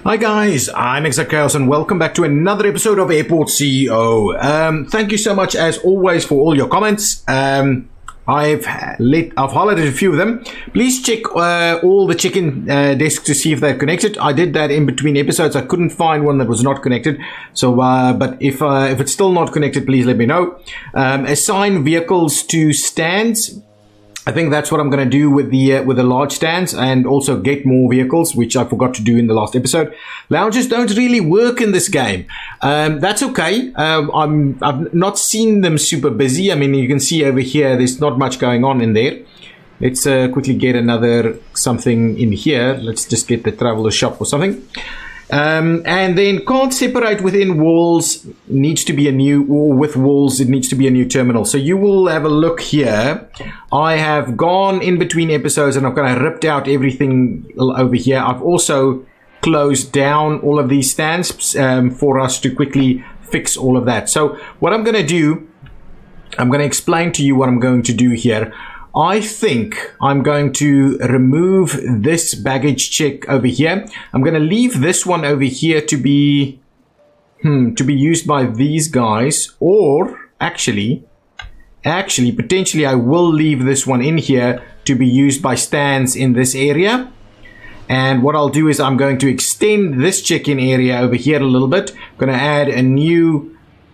Hi guys, I'm ExactChaos and welcome back to another episode of Airport CEO. Thank you so much as always for all your comments. I've highlighted a few of them. Please check all the chicken desks to see if they're connected. I did that in between episodes. I couldn't find one that was not connected. So, but if it's still not connected, please let me know. Assign vehicles to stands. I think that's what I'm going to do with the large stands, and also get more vehicles, which I forgot to do in the last episode. Lounges don't really work in this game. That's okay. I've not seen them super busy. I mean, you can see over here, there's not much going on in there. Let's quickly get another something in here. Let's just get the traveler shop or something. And then can't separate within walls, needs to be a new, or with walls it needs to be a new terminal. So you will have a look here. I have gone in between episodes and I've kind of ripped out everything over here. I've also closed down all of these stands for us to quickly fix all of that. So what I'm going to do, I'm going to explain to you what I'm going to do here. I think I'm going to remove this baggage check over here. I'm going to leave this one over here to be used by these guys, or actually potentially I will leave this one in here to be used by stands in this area. And what I'll do is I'm going to extend this check-in area over here a little bit. I'm going to add a new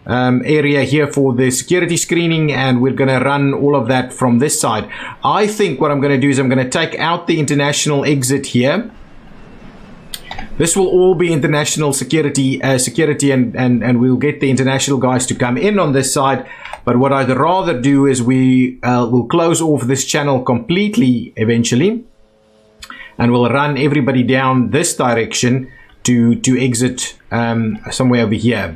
area here for the security screening, and we're going to run all of that from this side. I think what I'm going to do is I'm going to take out the international exit here. This will all be international security and we'll get the international guys to come in on this side. But what I'd rather do is we will close off this channel completely eventually, and we'll run everybody down this direction to exit somewhere over here.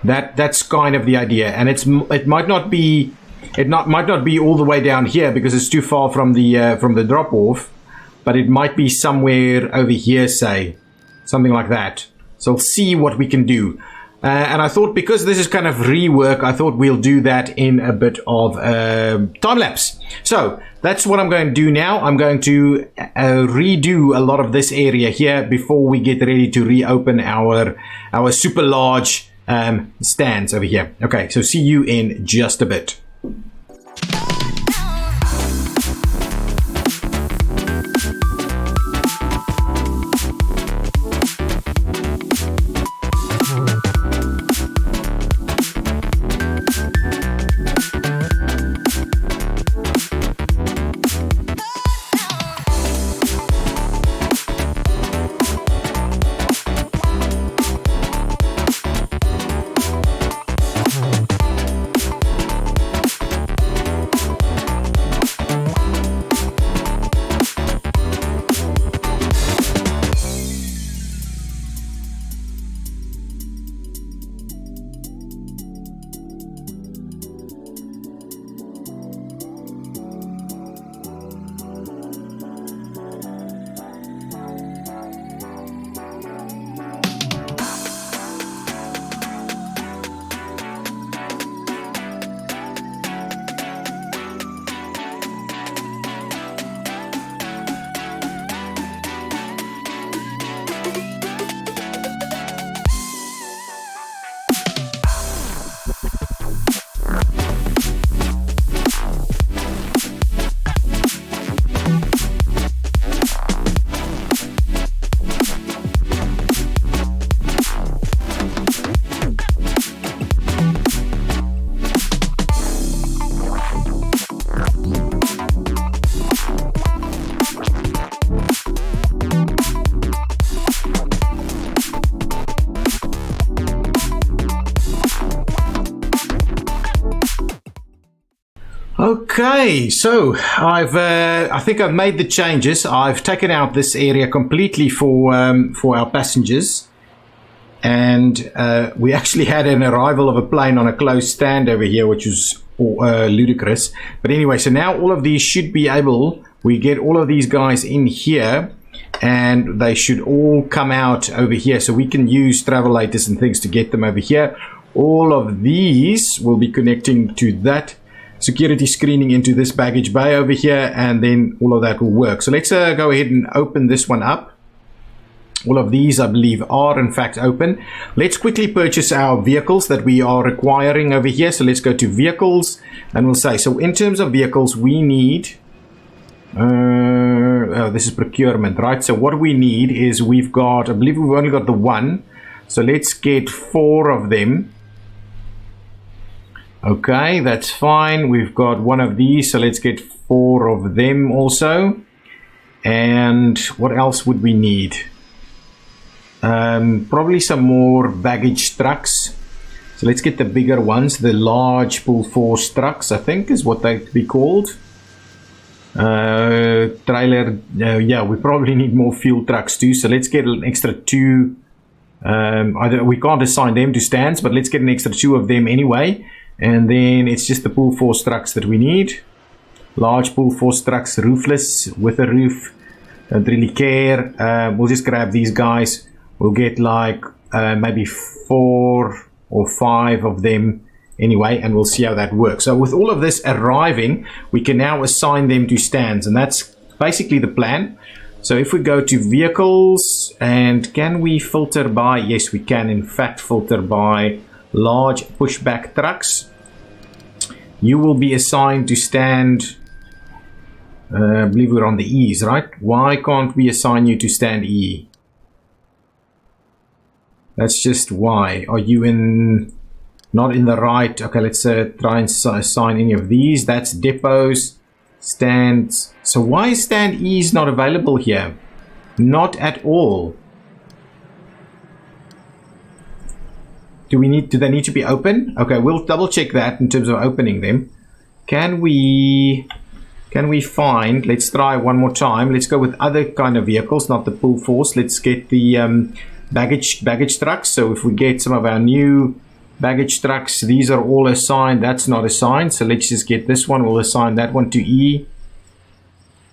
That's kind of the idea, and it might not be all the way down here because it's too far from the drop off, but it might be somewhere over here, say something like that. So we'll see what we can do. And I thought, because this is kind of rework, I thought we'll do that in a bit of time lapse. So that's what I'm going to do now. I'm going to redo a lot of this area here before we get ready to reopen our super large stands over here. Okay, so see you in just a bit. Okay, so I think I've made the changes. I've taken out this area completely for our passengers, and we actually had an arrival of a plane on a closed stand over here, which was ludicrous. But anyway, so now all of these should be able. We get all of these guys in here, and they should all come out over here, so we can use travelators and things to get them over here. All of these will be connecting to that security screening into this baggage bay over here, and then all of that will work. So let's go ahead and open this one up. All of these, I believe, are in fact open. Let's quickly purchase our vehicles that we are requiring over here. So let's go to vehicles and we'll say, so in terms of vehicles, we need, oh, this is procurement, right? So what we need is we've got, I believe we've only got the one. So let's get 4 of them. Okay, that's fine. We've got one of these, so let's get 4 of them also. And what else would we need? Probably some more baggage trucks. So let's get the bigger ones, the large pull force trucks, I think is what they'd be called. Trailer, yeah, we probably need more fuel trucks too. So let's get an extra 2. We can't assign them to stands, but let's get an extra 2 of them anyway. And then it's just the pull force trucks that we need. Large pull force trucks, roofless, with a roof. Don't really care. We'll just grab these guys. We'll get like maybe 4 or 5 of them anyway, and we'll see how that works. So with all of this arriving, we can now assign them to stands, and that's basically the plan. So if we go to vehicles, and can we filter by? Yes, we can in fact filter by large pushback trucks. You will be assigned to stand, I believe we're on the E's, right? Why can't we assign you to stand E? That's just why. Are you in, not in the right? Okay, let's try and assign any of these. That's depots, stands. So why is stand E is not available here? Not at all. Do they need to be open? Okay, we'll double check that in terms of opening them. Can we find, let's try one more time. Let's go with other kind of vehicles, not the pull force. Let's get the baggage trucks. So if we get some of our new baggage trucks, these are all assigned. That's not assigned. So let's just get this one. We'll assign that one to E.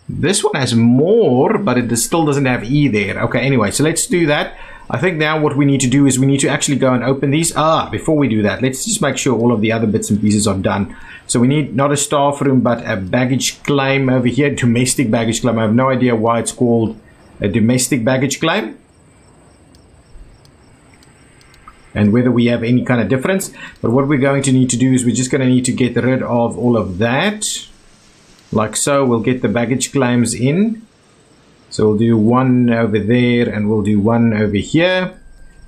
This one has more, but it still doesn't have E there. Okay, anyway, so let's do that. I think now what we need to do is we need to actually go and open these. Before we do that, let's just make sure all of the other bits and pieces are done. So we need not a staff room, but a baggage claim over here, domestic baggage claim. I have no idea why it's called a domestic baggage claim, and whether we have any kind of difference. But what we're going to need to do is we're just going to need to get rid of all of that. Like so, we'll get the baggage claims in. So we'll do one over there and we'll do one over here.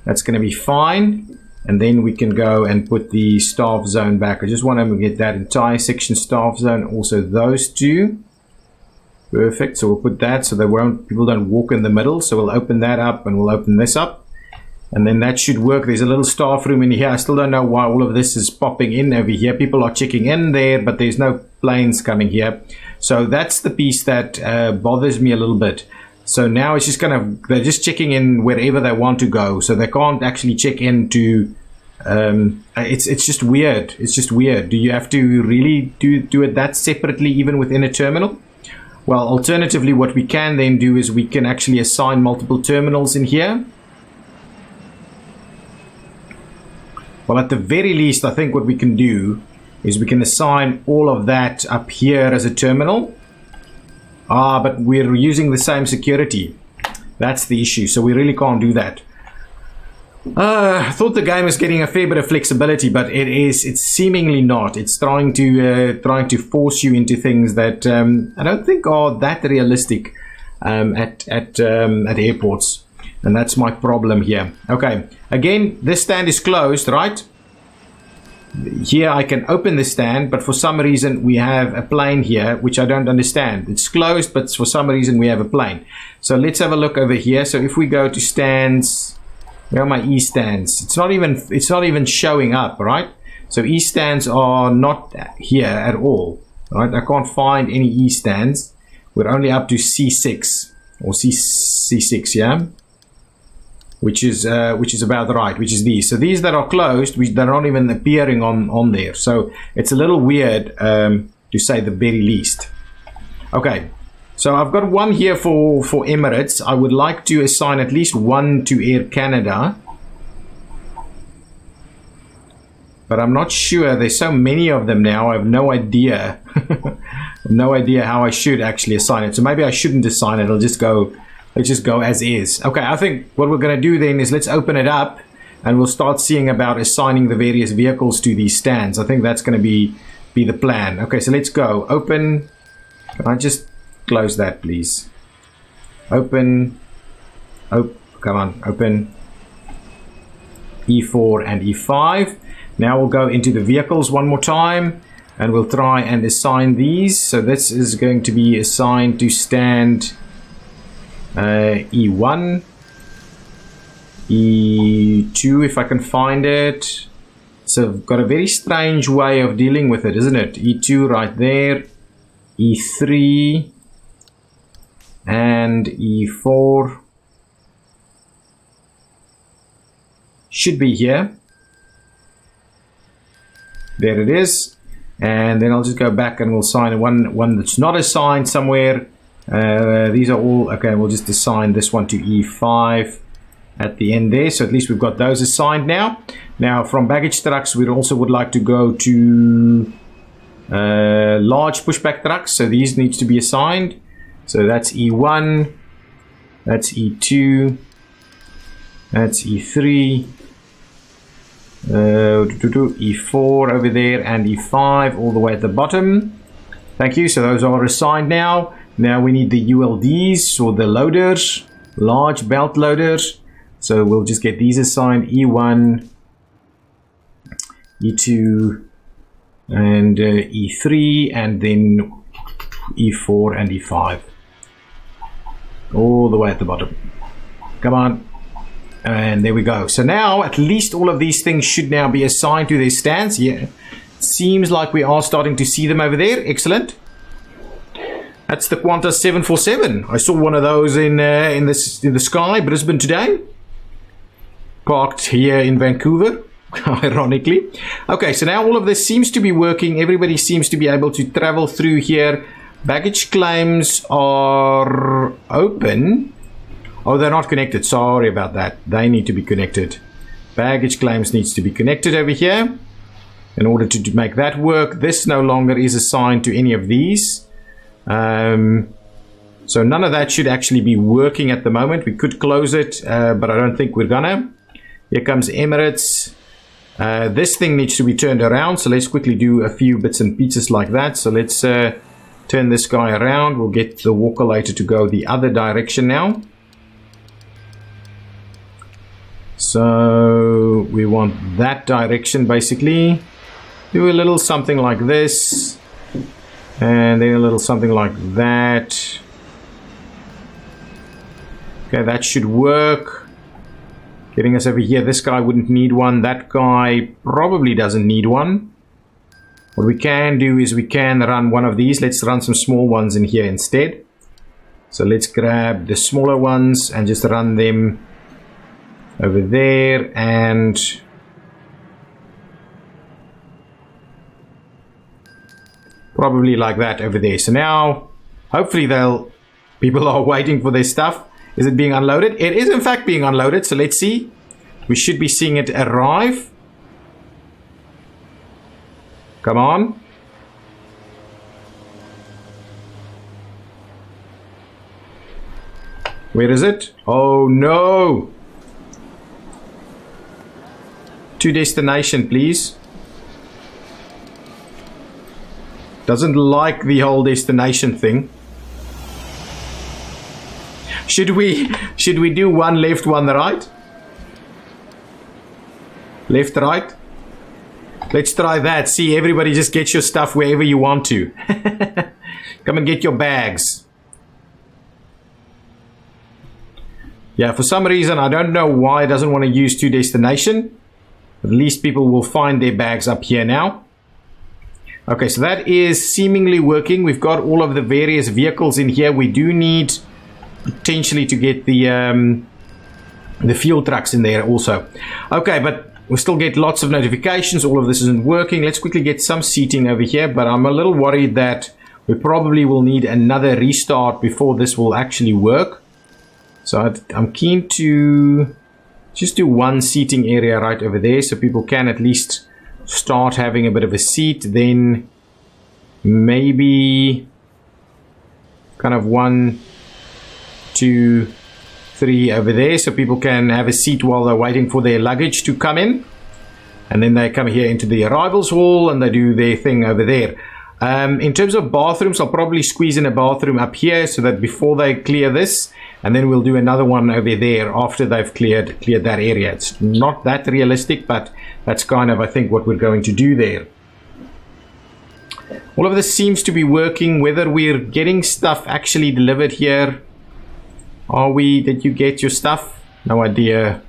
That's going to be fine. And then we can go and put the staff zone back. I just want to get that entire section staff zone, also those two. Perfect. So we'll put that so that people don't walk in the middle. So we'll open that up and we'll open this up. And then that should work. There's a little staff room in here. I still don't know why all of this is popping in over here. People are checking in there, but there's no planes coming here. So that's the piece that bothers me a little bit. So now it's just they're just checking in wherever they want to go. So they can't actually check in to, it's just weird. It's just weird. Do you have to really do it that separately even within a terminal? Well, alternatively, what we can then do is we can actually assign multiple terminals in here. Well, at the very least, I think what we can do is we can assign all of that up here as a terminal. But we're using the same security. That's the issue. So we really can't do that. I thought the game was getting a fair bit of flexibility, but it's seemingly not. It's trying to force you into things that I don't think are that realistic at airports. And that's my problem here. Okay, again, this stand is closed, right? Here I can open the stand, but for some reason we have a plane here, which I don't understand. It's closed, but for some reason we have a plane. So let's have a look over here. So if we go to stands, where are my E stands? It's not even showing up, right? So E stands are not here at all, right? I can't find any E stands. We're only up to C6 or C6, yeah. Which is about right, which is these. So these that are closed, they're not even appearing on there. So it's a little weird, to say the very least. Okay, so I've got one here for Emirates. I would like to assign at least one to Air Canada, but I'm not sure. There's so many of them now. I have no idea. No idea how I should actually assign it. So maybe I shouldn't assign it. I'll just go let's just go as is. Okay, I think what we're going to do then is let's open it up and we'll start seeing about assigning the various vehicles to these stands. I think that's going to be the plan. Okay, so let's go. Open. Can I just close that, please? Open. Oh, come on. Open. E4 and E5. Now we'll go into the vehicles one more time and we'll try and assign these. So this is going to be assigned to stand E1, E2 if I can find it. So I've got a very strange way of dealing with it, isn't it? E2 right there, E3 and E4 should be here. There it is. And then I'll just go back and we'll assign one that's not assigned somewhere. These are all okay. We'll just assign this one to E5 at the end there, so at least we've got those assigned now. Now from baggage trucks we also would like to go to large pushback trucks, so these needs to be assigned. So that's E1, that's E2, that's E3, E4 over there, and E5 all the way at the bottom. Thank you. So those are assigned now. Now we need the ULDs, or the loaders, large belt loaders. So we'll just get these assigned, E1, E2, and E3, and then E4 and E5. All the way at the bottom. Come on. And there we go. So now at least all of these things should now be assigned to their stands. Yeah, seems like we are starting to see them over there. Excellent. That's the Qantas 747. I saw one of those in the sky, Brisbane today. Parked here in Vancouver, ironically. Okay, so now all of this seems to be working. Everybody seems to be able to travel through here. Baggage claims are open. Oh, they're not connected. Sorry about that. They need to be connected. Baggage claims needs to be connected over here. In order to make that work, this no longer is assigned to any of these. So none of that should actually be working at the moment. We could close it, but I don't think we're gonna. Here comes Emirates. This thing needs to be turned around, so let's quickly do a few bits and pieces like that. So let's turn this guy around. We'll get the walker-later to go the other direction now. So we want that direction basically. Do a little something like this, and then a little something like that. Okay, that should work. Getting us over here. This guy wouldn't need one. That guy probably doesn't need one. What we can do is we can run one of these. Let's run some small ones in here instead. So let's grab the smaller ones and just run them over there, and probably like that over there. So now hopefully people are waiting for their stuff. Is it being unloaded? It is in fact being unloaded, so let's see. We should be seeing it arrive. Come on. Where is it? Oh no! To destination, please. Doesn't like the whole destination thing. Should we do one left, one right? Left, right? Let's try that. See, everybody just get your stuff wherever you want to. Come and get your bags. Yeah, for some reason, I don't know why it doesn't want to use to destination. At least people will find their bags up here now. Okay, so that is seemingly working. We've got all of the various vehicles in here. We do need potentially to get the fuel trucks in there also. Okay, but we still get lots of notifications. All of this isn't working. Let's quickly get some seating over here, but I'm a little worried that we probably will need another restart before this will actually work. So I'm keen to just do one seating area right over there so people can at least start having a bit of a seat. Then maybe kind of 1, 2, 3 over there, so people can have a seat while they're waiting for their luggage to come in. And then they come here into the arrivals hall and they do their thing over there. In terms of bathrooms, I'll probably squeeze in a bathroom up here so that before they clear this, and then we'll do another one over there after they've cleared that area. It's not that realistic, but that's kind of, I think, what we're going to do there. All of this seems to be working. Whether we're getting stuff actually delivered here. Are we? Did you get your stuff? No idea.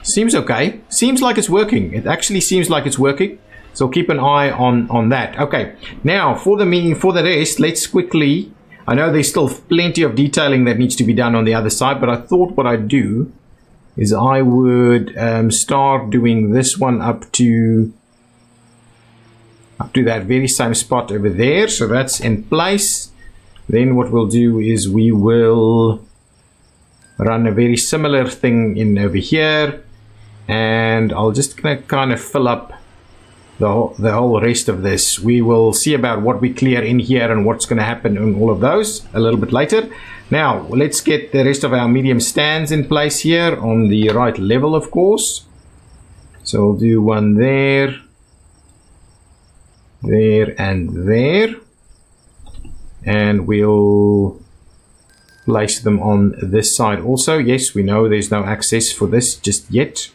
Seems okay. Seems like it's working. It actually seems like it's working. So keep an eye on that. Okay. Now for the rest, let's quickly. I know there's still plenty of detailing that needs to be done on the other side, but I thought what I'd do is I would start doing this one up to that very same spot over there. So that's in place. Then what we'll do is we will run a very similar thing in over here, and I'll just kind of fill up the whole rest of this. We will see about what we clear in here and what's going to happen in all of those a little bit later. Now let's get the rest of our medium stands in place here on the right level, of course. So we'll do one there, there and there, and we'll place them on this side also. Yes, we know there's no access for this just yet,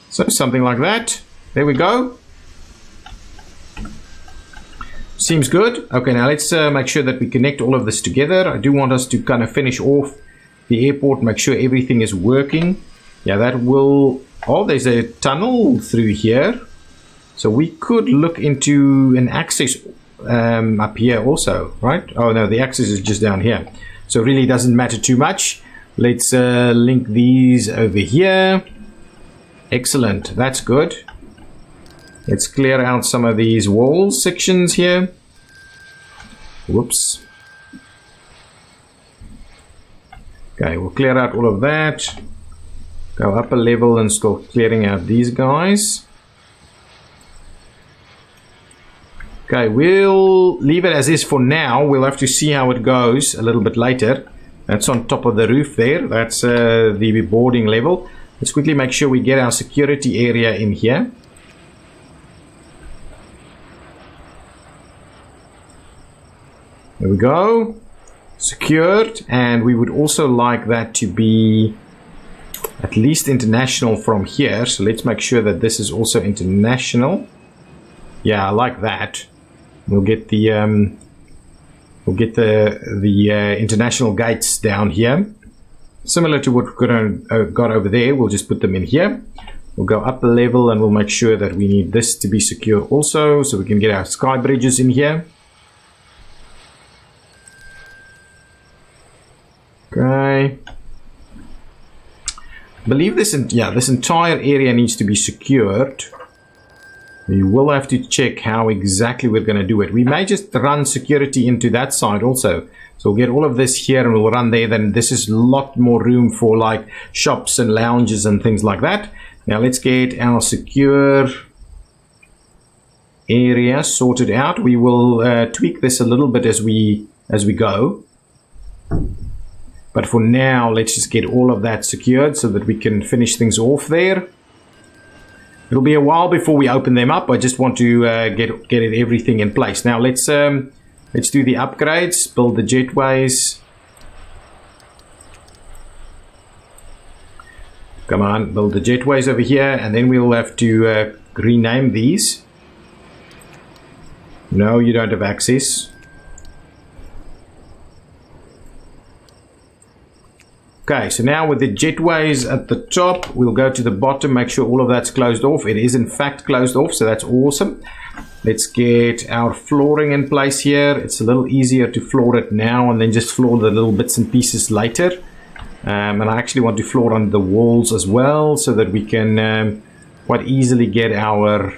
so something like that. There we go. Seems good. Okay, now let's make sure that we connect all of this together. I do want us to kind of finish off the airport, make sure everything is working. Yeah, that will... Oh, there's a tunnel through here. So we could look into an access up here also, right? Oh no, the access is just down here. So it really doesn't matter too much. Let's link these over here. Excellent, that's good. Let's clear out some of these wall sections here. Whoops. Okay, we'll clear out all of that. Go up a level and start clearing out these guys. Okay, we'll leave it as is for now. We'll have to see how it goes a little bit later. That's on top of the roof there. That's the boarding level. Let's quickly make sure we get our security area in here. There we go. Secured. And we would also like that to be at least international from here. So let's make sure that this is also international. Yeah, I like that. We'll get the international gates down here, similar to what we've got over there. We'll just put them in here. We'll go up a level and we'll make sure that we need this to be secure also, so we can get our sky bridges in here. Okay. I believe this entire area needs to be secured. We will have to check how exactly we're going to do it. We may just run security into that side also. So we'll get all of this here and we'll run there. Then this is a lot more room for like shops and lounges and things like that. Now let's get our secure area sorted out. We will tweak this a little bit as we go. But for now, let's just get all of that secured so that we can finish things off there. It'll be a while before we open them up. I just want to get everything in place. Now let's do the upgrades, build the jetways. Come on, build the jetways over here, and then we'll have to rename these. No, you don't have access. Okay, so now with the jetways at the top, we'll go to the bottom, make sure all of that's closed off. It is in fact closed off, so that's awesome. Let's get our flooring in place here. It's a little easier to floor it now and then just floor the little bits and pieces later. And I actually want to floor under the walls as well, so that we can quite easily get our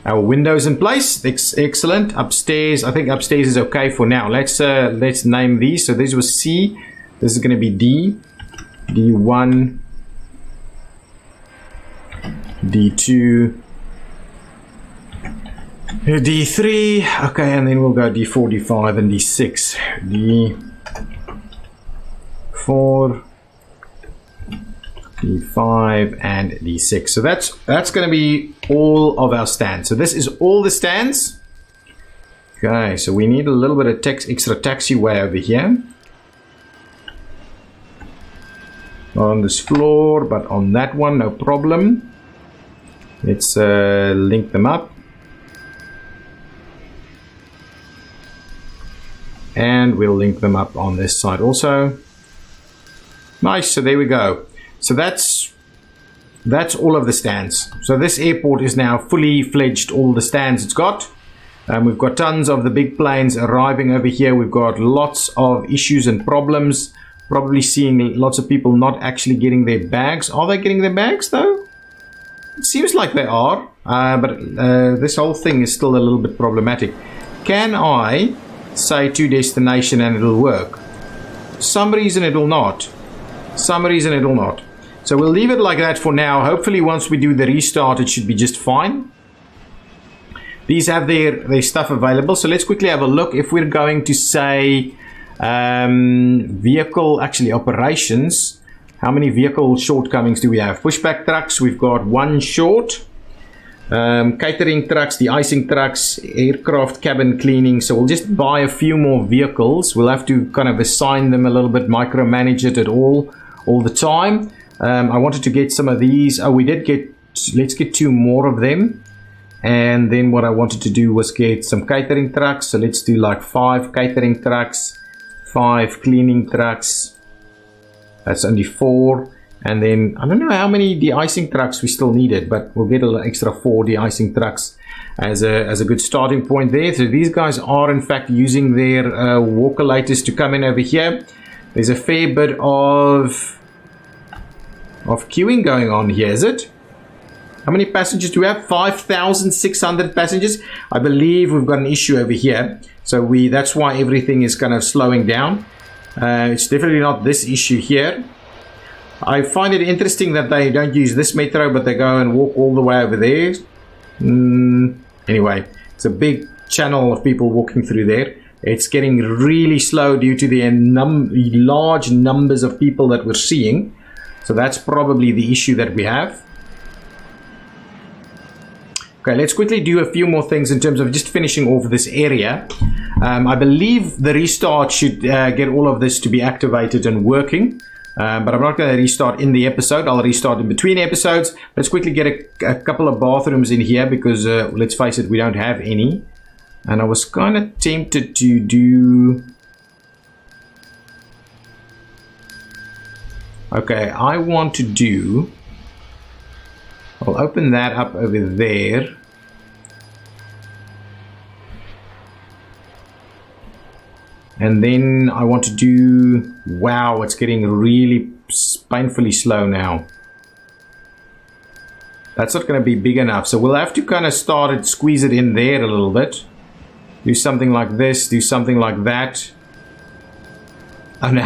windows in place. Excellent. Upstairs, I think upstairs is okay for now. Let's name these. So this was C. This is going to be D. D1, D2, D3, okay, and then we'll go D4, D5, and D6. D4, D5, and D6. So that's going to be all of our stands. So this is all the stands. Okay, so we need a little bit of extra taxiway over here. Not on this floor, but on that one, no problem. Let's link them up. And we'll link them up on this side also. Nice, so there we go. So that's all of the stands. So this airport is now fully fledged, all the stands it's got. We've got tons of the big planes arriving over here. We've got lots of issues and problems. Probably seeing lots of people not actually getting their bags. Are they getting their bags though? It seems like they are, but this whole thing is still a little bit problematic. Can I say to destination and it'll work? Some reason it will not. Some reason it will not. So we'll leave it like that for now. Hopefully once we do the restart it should be just fine. These have their stuff available. So let's quickly have a look. If we're going to say vehicle actually operations, how many vehicle shortcomings do we have? Pushback trucks, we've got one short. Catering trucks, de-icing trucks, aircraft cabin cleaning. So we'll just buy a few more vehicles. We'll have to kind of assign them a little bit, micromanage it at all the time. I wanted to get some of these. Oh, we did get, let's get 2 more of them. And then what I wanted to do was get some catering trucks. So let's do like 5 catering trucks, 5 cleaning trucks. That's only 4. And then I don't know how many de-icing trucks we still needed, but we'll get an extra 4 de-icing trucks as a good starting point there. So these guys are in fact using their walker-laters to come in over here. There's a fair bit of queuing going on here, is it? How many passengers do we have? 5,600 passengers. I believe we've got an issue over here. So that's why everything is kind of slowing down. It's definitely not this issue here. I find it interesting that they don't use this metro, but they go and walk all the way over there. Anyway, it's a big channel of people walking through there. It's getting really slow due to the large numbers of people that we're seeing. So that's probably the issue that we have. Okay, let's quickly do a few more things in terms of just finishing off this area. I believe the restart should get all of this to be activated and working. But I'm not going to restart in the episode. I'll restart in between episodes. Let's quickly get a couple of bathrooms in here because let's face it, we don't have any. And I was kind of tempted to do... Okay, I want to do... I'll open that up over there. And then I want to do... Wow, it's getting really painfully slow now. That's not going to be big enough. So we'll have to kind of squeeze it in there a little bit. Do something like this, do something like that. Oh no.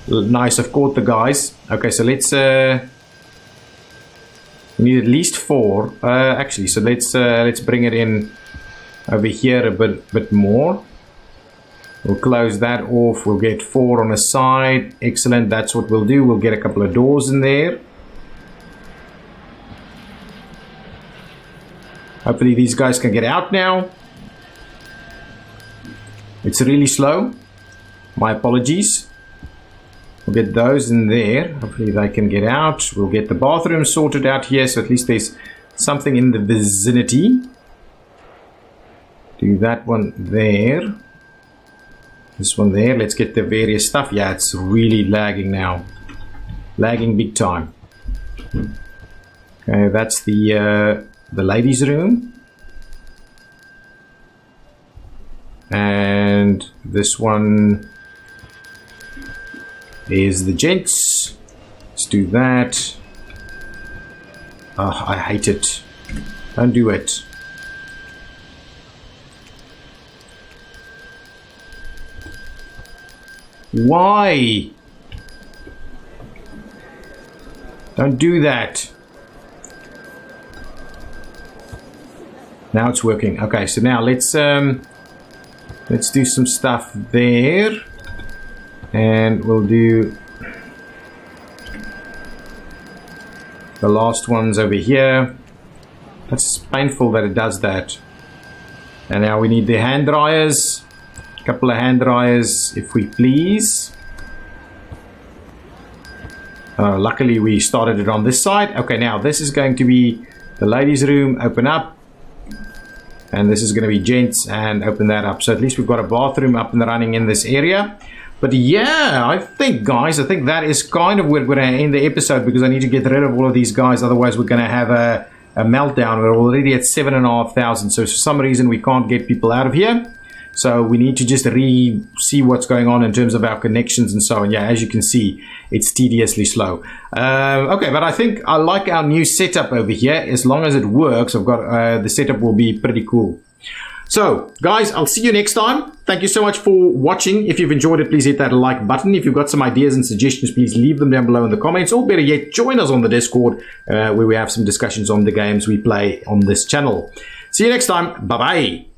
Nice, I've caught the guys. Okay, so let's... we need at least 4. Actually, so let's bring it in over here a bit more. We'll close that off. We'll get 4 on the side. Excellent. That's what we'll do. We'll get a couple of doors in there. Hopefully these guys can get out now. It's really slow. My apologies. We'll get those in there. Hopefully they can get out. We'll get the bathroom sorted out here. So at least there's something in the vicinity. Do that one there. This one there. Let's get the various stuff. Yeah, it's really lagging now. Lagging big time. Okay, that's the ladies' room. And this one is the gents. Let's do that. Oh, I hate it. Don't do it. Why? Don't do that. Now it's working. Okay, so now let's do some stuff there. And we'll do the last ones over here. That's painful that it does that. And now we need the hand dryers. A couple of hand dryers, if we please. Luckily we started it on this side. Okay, now this is going to be the ladies' room. Open up. And this is going to be gents, and open that up. So at least we've got a bathroom up and running in this area. But yeah, I think, guys, I think that is kind of where we're going to end the episode, because I need to get rid of all of these guys. Otherwise we're going to have a meltdown. We're already at 7,500. So for some reason we can't get people out of here. So we need to just see what's going on in terms of our connections and so on. Yeah, as you can see, it's tediously slow. Okay, but I think I like our new setup over here. As long as it works, I've got the setup will be pretty cool. So, guys, I'll see you next time. Thank you so much for watching. If you've enjoyed it, please hit that like button. If you've got some ideas and suggestions, please leave them down below in the comments. Or better yet, join us on the Discord, where we have some discussions on the games we play on this channel. See you next time. Bye-bye.